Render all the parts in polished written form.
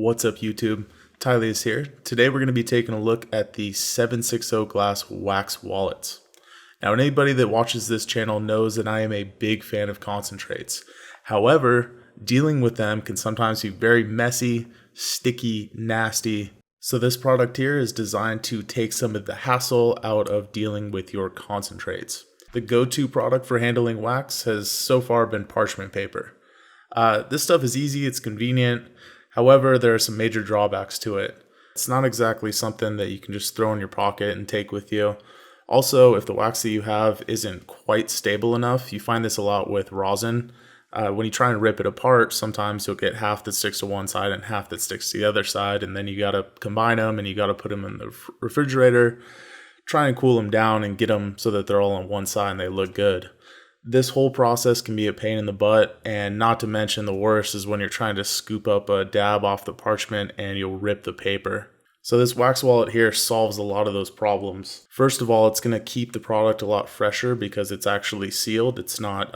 What's up YouTube? Tyler is here. Today we're going to be taking a look at the 760 glass wax wallets. Now anybody that watches this channel knows that I am a big fan of concentrates. However, dealing with them can sometimes be very messy, sticky, nasty. So this product here is designed to take some of the hassle out of dealing with your concentrates. The go-to product for handling wax has so far been parchment paper. This stuff is easy, it's convenient. However, there are some major drawbacks to it. It's not exactly something that you can just throw in your pocket and take with you. Also, if the wax that you have isn't quite stable enough, you find this a lot with rosin. When you try and rip it apart, sometimes you'll get half that sticks to one side and half that sticks to the other side, and then you gotta combine them and you gotta put them in the refrigerator, try and cool them down and get them so that they're all on one side and they look good. This whole process can be a pain in the butt, and not to mention the worst is when you're trying to scoop up a dab off the parchment and you'll rip the paper. So this wax wallet here solves a lot of those problems. First of all, it's going to keep the product a lot fresher because it's actually sealed. It's not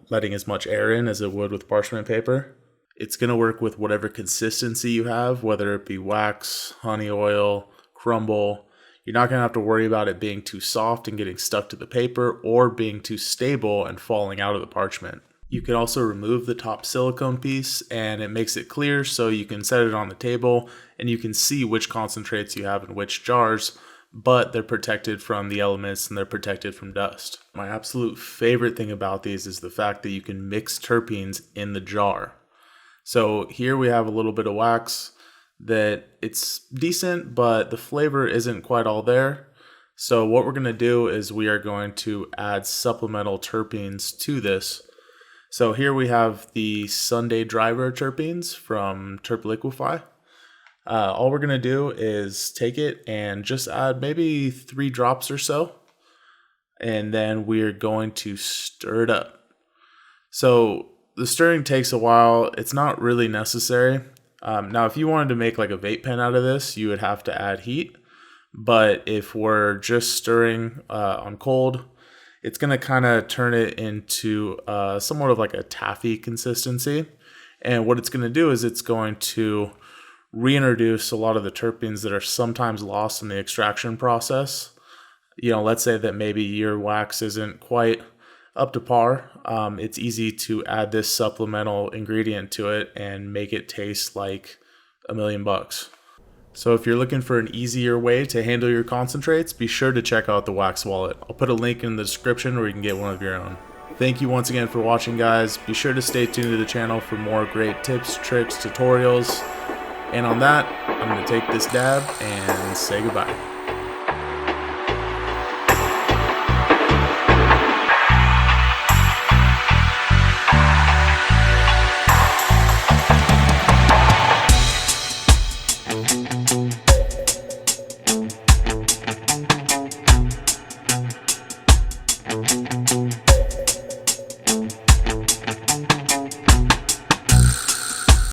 letting as much air in as it would with parchment paper. It's going to work with whatever consistency you have, whether it be wax, honey oil, crumble. You're not going to have to worry about it being too soft and getting stuck to the paper or being too stable and falling out of the parchment. You can also remove the top silicone piece and it makes it clear so you can set it on the table and you can see which concentrates you have in which jars, but they're protected from the elements and they're protected from dust. My absolute favorite thing about these is the fact that you can mix terpenes in the jar. So here we have a little bit of wax that it's decent, but the flavor isn't quite all there. So what we're going to do is we are going to add supplemental terpenes to this. So here we have the Sunday Driver terpenes from Terp Liquify. All we're going to do is take it and just add maybe 3 drops or so. And then we're going to stir it up. So the stirring takes a while. It's not really necessary. Now, if you wanted to make like a vape pen out of this, you would have to add heat. But if we're just stirring on cold, it's going to kind of turn it into somewhat of like a taffy consistency. And what it's going to do is it's going to reintroduce a lot of the terpenes that are sometimes lost in the extraction process. You know, let's say that maybe your wax isn't quite up to par. It's easy to add this supplemental ingredient to it and make it taste like $1,000,000. So if you're looking for an easier way to handle your concentrates, be sure to check out the wax wallet. I'll put a link in the description where you can get one of your own. Thank you once again for watching, guys. Be sure to stay tuned to the channel for more great tips, tricks, tutorials. And on that, I'm going to take this dab and say goodbye.